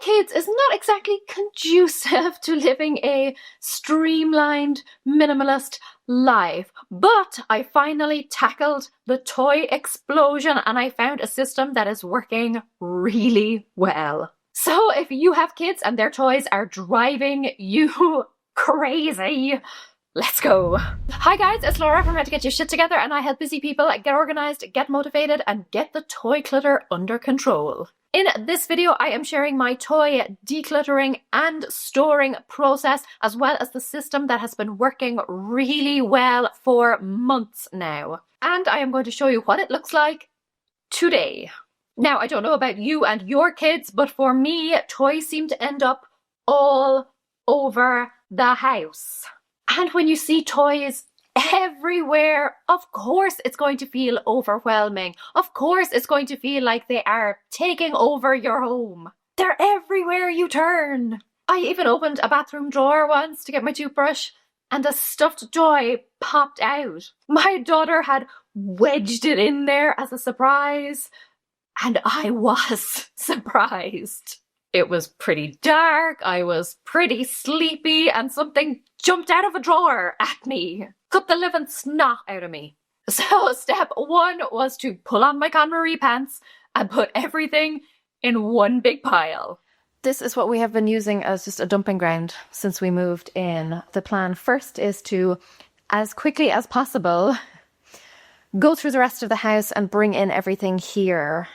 kids is not exactly conducive to living a streamlined, minimalist life. But I finally tackled the toy explosion and I found a system that is working really well. So if you have kids and their toys are driving you crazy, let's go. Hi guys, it's Laura from How to Get Your Shit Together, and I help busy people get organized, get motivated, and get the toy clutter under control. In this video, I am sharing my toy decluttering and storing process, as well as the system that has been working really well for months now. And I am going to show you what it looks like today. Now, I don't know about you and your kids, but for me, toys seem to end up all over the house. And when you see toys everywhere, of course it's going to feel overwhelming. Of course it's going to feel like they are taking over your home. They're everywhere you turn. I even opened a bathroom drawer once to get my toothbrush and a stuffed toy popped out. My daughter had wedged it in there as a surprise, and I was surprised. It was pretty dark, I was pretty sleepy, and something jumped out of a drawer at me. Cut the living snot out of me. So step one was to pull on my KonMari pants and put everything in one big pile. This is what we have been using as just a dumping ground since we moved in. The plan first is to, as quickly as possible, go through the rest of the house and bring in everything here.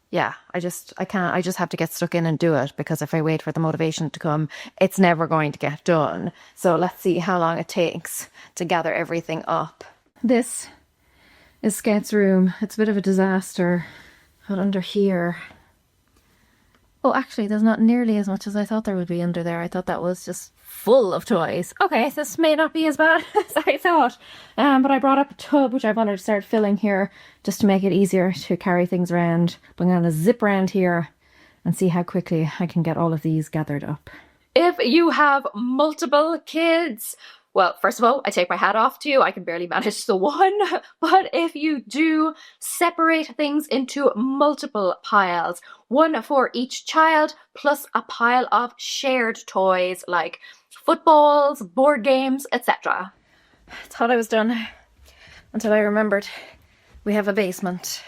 Yeah, I just have to get stuck in and do it, because if I wait for the motivation to come, it's never going to get done. So let's see how long it takes to gather everything up. This is Scout's room. It's a bit of a disaster. But under here... Oh, actually, there's not nearly as much as I thought there would be under there. I thought that was just full of toys. Okay, this may not be as bad as I thought. But I brought up a tub, which I wanted to start filling here, just to make it easier to carry things around. But I'm going to zip around here and see how quickly I can get all of these gathered up. If you have multiple kids, well, first of all, I take my hat off to you. I can barely manage the one. But if you do, separate things into multiple piles. One for each child, plus a pile of shared toys like footballs, board games, etc. I thought I was done until I remembered we have a basement.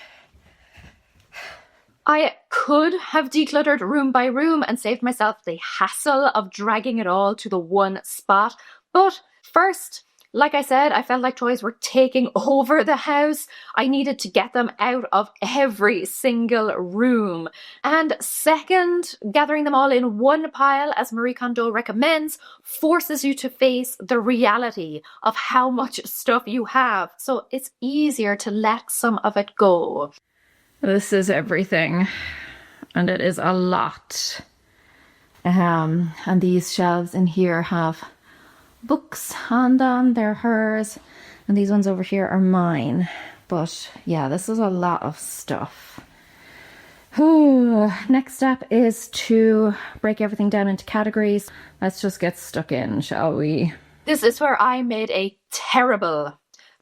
I could have decluttered room by room and saved myself the hassle of dragging it all to the one spot, but first, like I said, I felt like toys were taking over the house. I needed to get them out of every single room. And second, gathering them all in one pile, as Marie Kondo recommends, forces you to face the reality of how much stuff you have. So it's easier to let some of it go. This is everything, and it is a lot. And these shelves in here have books on them. They're hers, and these ones over here are mine. But yeah, this is a lot of stuff. Next step is to break everything down into categories. Let's just get stuck in, shall we? This is where I made a terrible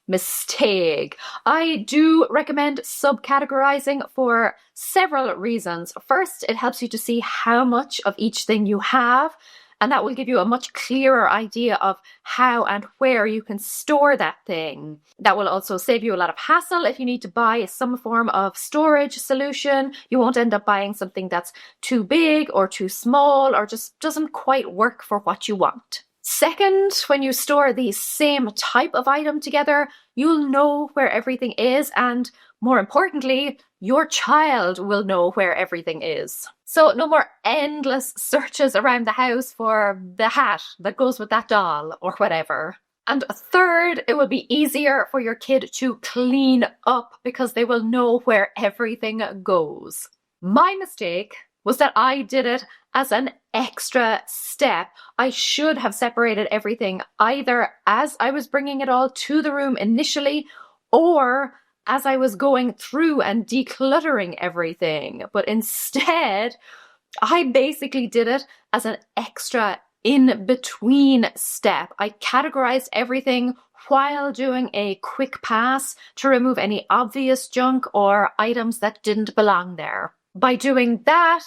mistake. I do recommend subcategorizing for several reasons. First, it helps you to see how much of each thing you have, and that will give you a much clearer idea of how and where you can store that thing. That will also save you a lot of hassle if you need to buy some form of storage solution. You won't end up buying something that's too big or too small or just doesn't quite work for what you want. Second, when you store the same type of item together, you'll know where everything is, and more importantly, your child will know where everything is. So no more endless searches around the house for the hat that goes with that doll or whatever. And third, it will be easier for your kid to clean up because they will know where everything goes. My mistake was that I did it as an extra step. I should have separated everything either as I was bringing it all to the room initially or as I was going through and decluttering everything. But instead, I basically did it as an extra in-between step. I categorized everything while doing a quick pass to remove any obvious junk or items that didn't belong there. By doing that,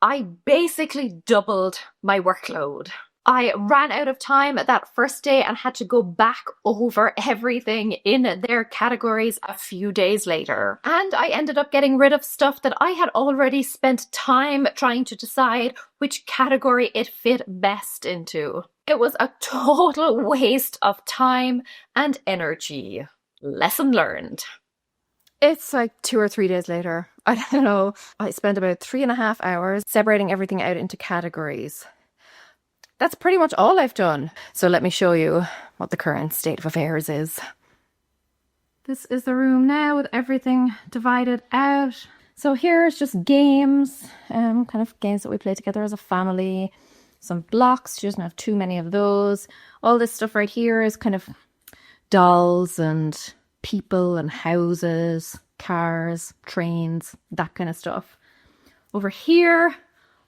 I basically doubled my workload. I ran out of time that first day and had to go back over everything in their categories a few days later. And I ended up getting rid of stuff that I had already spent time trying to decide which category it fit best into. It was a total waste of time and energy. Lesson learned. It's like 2 or 3 days later. I don't know. I spent about 3.5 hours separating everything out into categories. That's pretty much all I've done. So let me show you what the current state of affairs is. This is the room now with everything divided out. So here's just games, kind of games that we play together as a family. Some blocks, she doesn't have too many of those. All this stuff right here is kind of dolls and people and houses, cars, trains, that kind of stuff. Over here,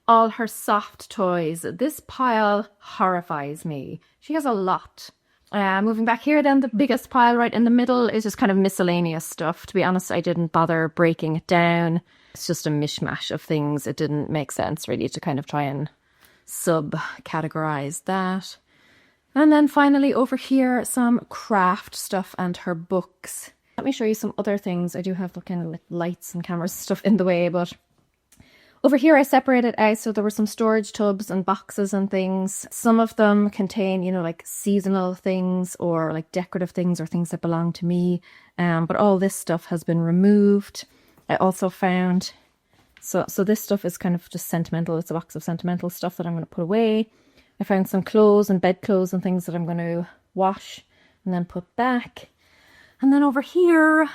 all her soft toys. This pile horrifies me. She has a lot. Moving back here then, the biggest pile right in the middle is just kind of miscellaneous stuff. To be honest, I didn't bother breaking it down. It's just a mishmash of things. It didn't make sense really to kind of try and sub-categorize that. And then finally over here, some craft stuff and her books. Let me show you some other things. I do have the kind of lights and cameras stuff in the way, but over here I separated out, so there were some storage tubs and boxes and things. Some of them contain, you know, like seasonal things or like decorative things or things that belong to me. But all this stuff has been removed. I also found, so this stuff is kind of just sentimental. It's a box of sentimental stuff that I'm going to put away. I found some clothes and bedclothes and things that I'm going to wash and then put back. And then over here,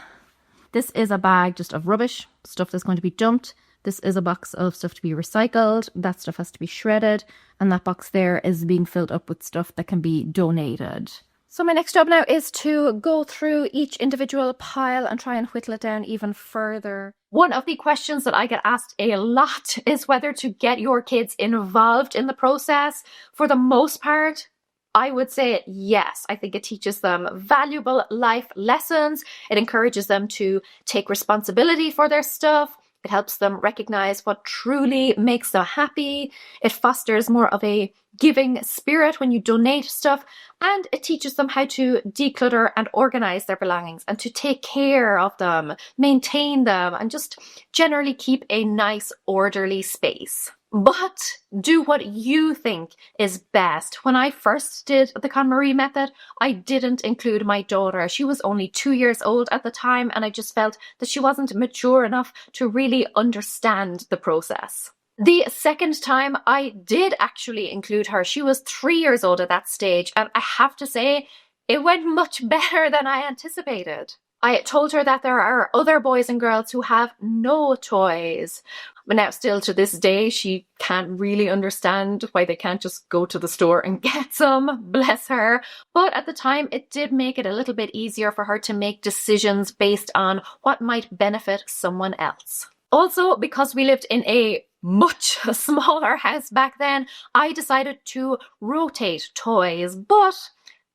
this is a bag just of rubbish, stuff that's going to be dumped. This is a box of stuff to be recycled. That stuff has to be shredded. And that box there is being filled up with stuff that can be donated. So my next job now is to go through each individual pile and try and whittle it down even further. One of the questions that I get asked a lot is whether to get your kids involved in the process. For the most part, I would say yes. I think it teaches them valuable life lessons. It encourages them to take responsibility for their stuff. It helps them recognize what truly makes them happy. It fosters more of a giving spirit when you donate stuff. And it teaches them how to declutter and organize their belongings and to take care of them, maintain them, and just generally keep a nice, orderly space. But do what you think is best. When I first did the KonMari method, I didn't include my daughter. She was only 2 years old at the time, and I just felt that she wasn't mature enough to really understand the process. The second time I did actually include her. She was 3 years old at that stage, and I have to say, it went much better than I anticipated. I told her that there are other boys and girls who have no toys. But now still to this day, she can't really understand why they can't just go to the store and get some, bless her. But at the time, it did make it a little bit easier for her to make decisions based on what might benefit someone else. Also, because we lived in a much smaller house back then, I decided to rotate toys, but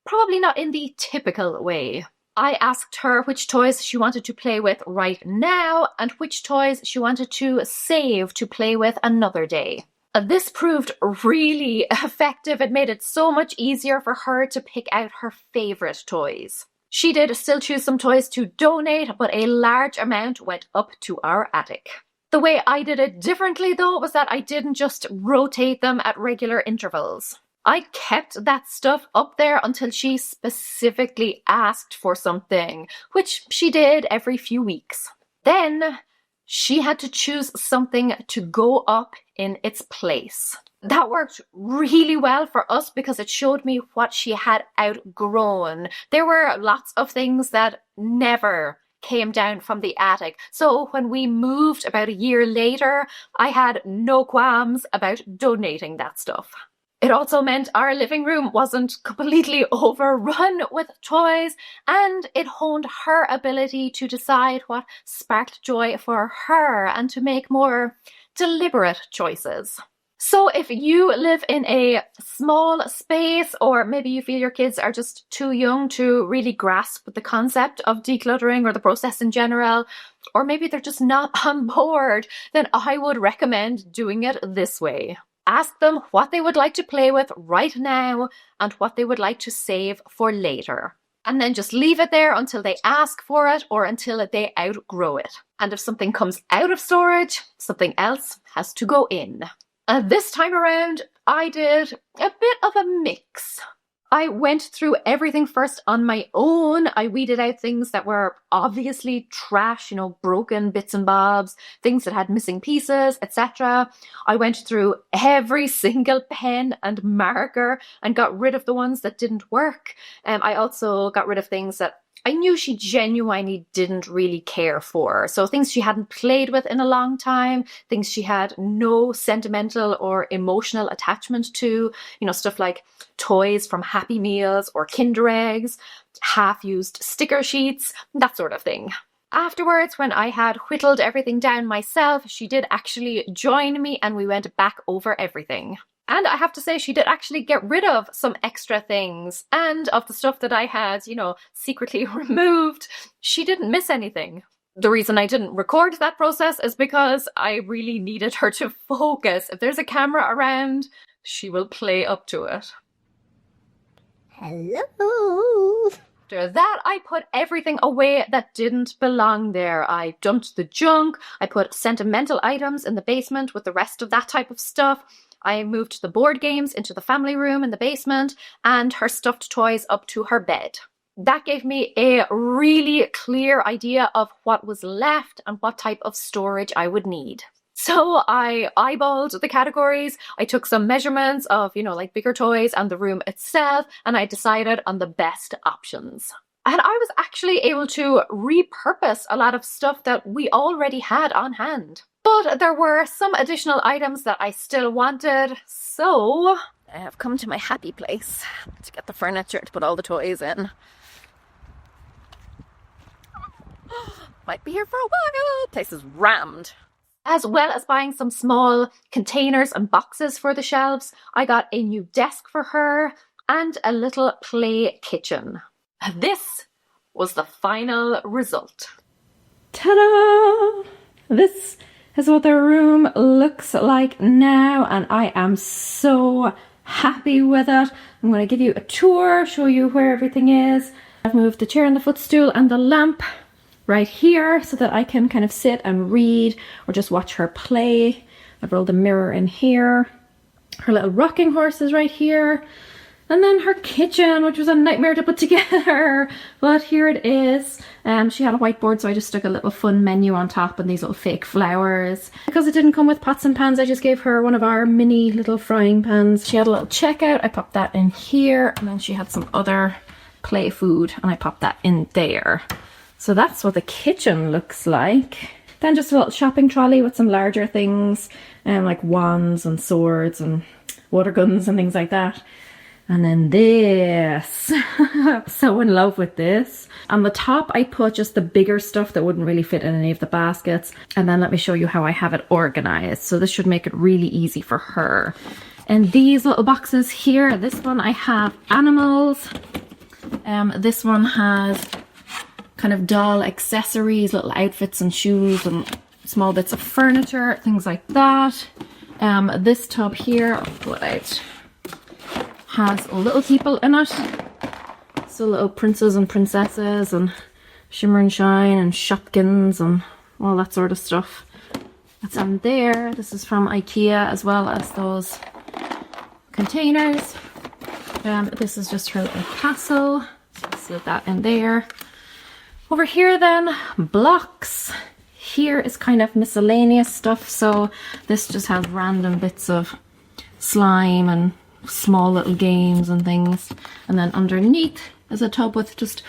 probably not in the typical way. I asked her which toys she wanted to play with right now and which toys she wanted to save to play with another day. This proved really effective. It made it so much easier for her to pick out her favorite toys. She did still choose some toys to donate, but a large amount went up to our attic. The way I did it differently though was that I didn't just rotate them at regular intervals. I kept that stuff up there until she specifically asked for something, which she did every few weeks. Then she had to choose something to go up in its place. That worked really well for us because it showed me what she had outgrown. There were lots of things that never came down from the attic. So when we moved about a year later, I had no qualms about donating that stuff. It also meant our living room wasn't completely overrun with toys, and it honed her ability to decide what sparked joy for her and to make more deliberate choices. So if you live in a small space, or maybe you feel your kids are just too young to really grasp the concept of decluttering or the process in general, or maybe they're just not on board, then I would recommend doing it this way. Ask them what they would like to play with right now and what they would like to save for later. And then just leave it there until they ask for it or until they outgrow it. And if something comes out of storage, something else has to go in. This time around, I did a bit of a mix. I went through everything first on my own. I weeded out things that were obviously trash, broken bits and bobs, things that had missing pieces, etc. I went through every single pen and marker and got rid of the ones that didn't work. I also got rid of things that I knew she genuinely didn't really care for. So things she hadn't played with in a long time, things she had no sentimental or emotional attachment to, stuff like toys from Happy Meals or Kinder Eggs, half-used sticker sheets, that sort of thing. Afterwards, when I had whittled everything down myself, she did actually join me and we went back over everything. And I have to say, she did actually get rid of some extra things, and of the stuff that I had, secretly removed, she didn't miss anything. The reason I didn't record that process is because I really needed her to focus. If there's a camera around, she will play up to it. Hello. After that, I put everything away that didn't belong there. I dumped the junk, I put sentimental items in the basement with the rest of that type of stuff. I moved the board games into the family room in the basement and her stuffed toys up to her bed. That gave me a really clear idea of what was left and what type of storage I would need. So I eyeballed the categories, I took some measurements of, like bigger toys and the room itself, and I decided on the best options. And I was actually able to repurpose a lot of stuff that we already had on hand. But there were some additional items that I still wanted, so I have come to my happy place to get the furniture to put all the toys in. Might be here for a while. Place is rammed. As well as buying some small containers and boxes for the shelves, I got a new desk for her and a little play kitchen. This was the final result. Ta-da! This is what the room looks like now, and I am so happy with it. I'm going to give you a tour, show you where everything is. I've moved the chair and the footstool and the lamp right here so that I can kind of sit and read or just watch her play. I've rolled the mirror in here. Her little rocking horse is right here. And then her kitchen, which was a nightmare to put together, but here it is. She had a whiteboard, so I just stuck a little fun menu on top and these little fake flowers. Because it didn't come with pots and pans, I just gave her one of our mini little frying pans. She had a little checkout, I popped that in here, and then she had some other play food, and I popped that in there. So that's what the kitchen looks like. Then just a little shopping trolley with some larger things, like wands and swords and water guns and things like that. And then this, I'm so in love with this. On the top, I put just the bigger stuff that wouldn't really fit in any of the baskets. And then let me show you how I have it organized. So this should make it really easy for her. And these little boxes here, this one I have animals. This one has kind of doll accessories, little outfits and shoes and small bits of furniture, things like that. This tub here, I'll pull it out, has little people in it. So little princes and princesses and shimmer and shine and shopkins and all that sort of stuff. That's on there. This is from IKEA, as well as those containers. This is just her little castle. So slid that in there. Over here then, blocks. Here is kind of miscellaneous stuff. So this just has random bits of slime and small little games and things. And then underneath is a tub with just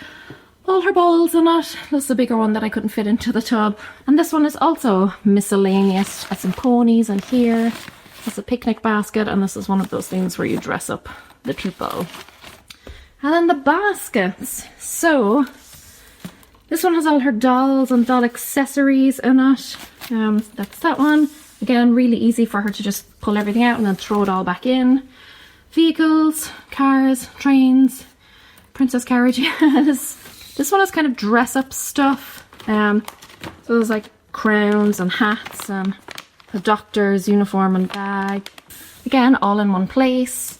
all her balls in it. This is a bigger one that I couldn't fit into the tub. And this one is also miscellaneous. Has some ponies in here. It's a picnic basket, and this is one of those things where you dress up the people. And then the baskets. So this one has all her dolls and doll accessories in it. That's that one. Again, really easy for her to just pull everything out and then throw it all back in. Vehicles, cars, trains, princess carriages. This one is kind of dress up stuff. So there's like crowns and hats and a doctor's uniform and bag. Again, all in one place.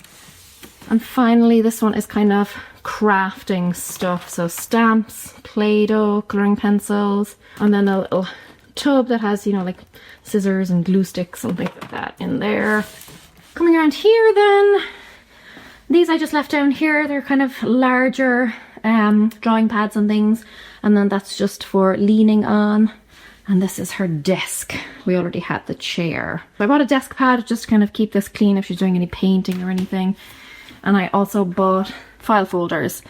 And finally, this one is kind of crafting stuff. So stamps, Play-Doh, colouring pencils, and then a little tub that has, you know, like scissors and glue sticks and things like that in there. Coming around here then, these I just left down here. They're kind of larger drawing pads and things. And then that's just for leaning on. And this is her desk. We already had the chair. I bought a desk pad just to kind of keep this clean if she's doing any painting or anything. And I also bought file folders.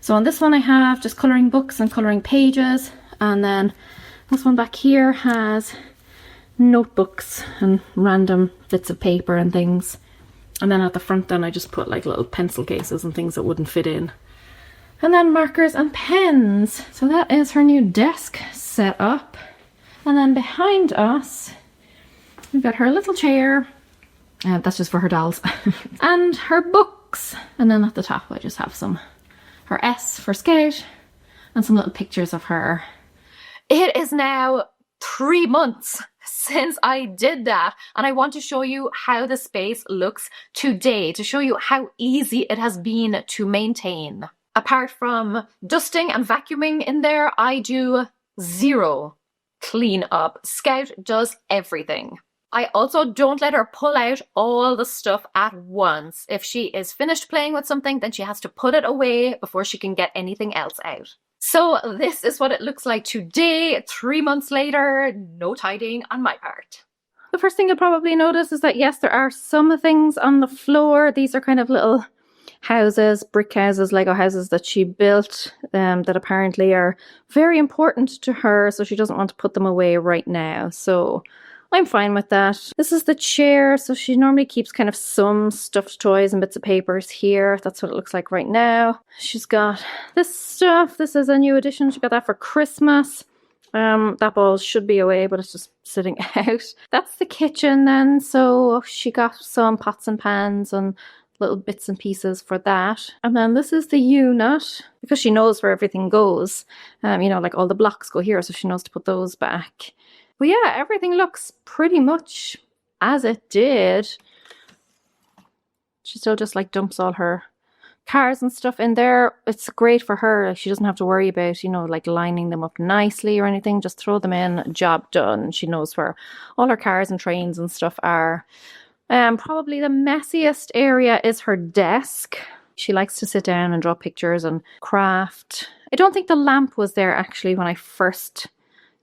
So on this one I have just colouring books and colouring pages. And then this one back here has notebooks and random bits of paper and things. And then at the front then I just put like little pencil cases and things that wouldn't fit in. And then markers and pens. So that is her new desk set up. And then behind us, we've got her little chair. That's just for her dolls. And her books. And then at the top, I just have her S for Scout and some little pictures of her. It is now 3 months since I did that. And I want to show you how the space looks today, to show you how easy it has been to maintain. Apart from dusting and vacuuming in there, I do zero clean up. Scout does everything. I also don't let her pull out all the stuff at once. If she is finished playing with something, then she has to put it away before she can get anything else out. So this is what it looks like today, 3 months later, no tidying on my part. The first thing you'll probably notice is that yes, there are some things on the floor. These are kind of little houses, brick houses, Lego houses that she built that apparently are very important to her, so she doesn't want to put them away right now. So I'm fine with that. This is the chair, so she normally keeps kind of some stuffed toys and bits of papers here. That's what it looks like right now. She's got this stuff. This is a new addition. She got that for Christmas. That ball should be away, but it's just sitting out. That's the kitchen then. So she got some pots and pans and little bits and pieces for that. And then this is the unit, because she knows where everything goes. You know, like all the blocks go here, so she knows to put those back. But yeah, everything looks pretty much as it did. She still just like dumps all her cars and stuff in there. It's great for her. She doesn't have to worry about, you know, like lining them up nicely or anything. Just throw them in, job done. She knows where all her cars and trains and stuff are. Probably the messiest area is her desk. She likes to sit down and draw pictures and craft. I don't think the lamp was there actually when I first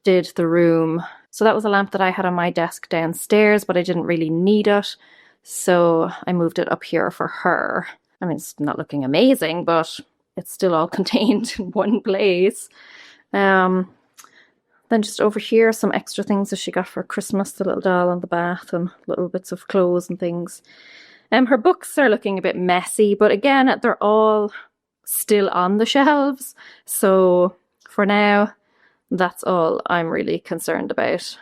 did the room. So that was a lamp that I had on my desk downstairs, but I didn't really need it. So I moved it up here for her. I mean, it's not looking amazing, but it's still all contained in one place. Then just over here, some extra things that she got for Christmas, the little doll on the bath and little bits of clothes and things. Her books are looking a bit messy, but again, they're all still on the shelves. So for now, that's all I'm really concerned about.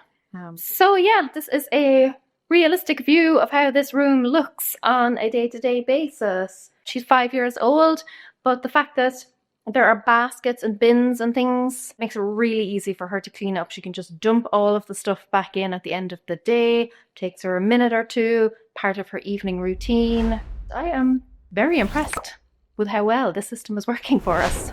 So yeah, this is a realistic view of how this room looks on a day-to-day basis. She's 5 years old, but the fact that there are baskets and bins and things makes it really easy for her to clean up. She can just dump all of the stuff back in at the end of the day. Takes her a minute or two, part of her evening routine. I am very impressed with how well this system is working for us.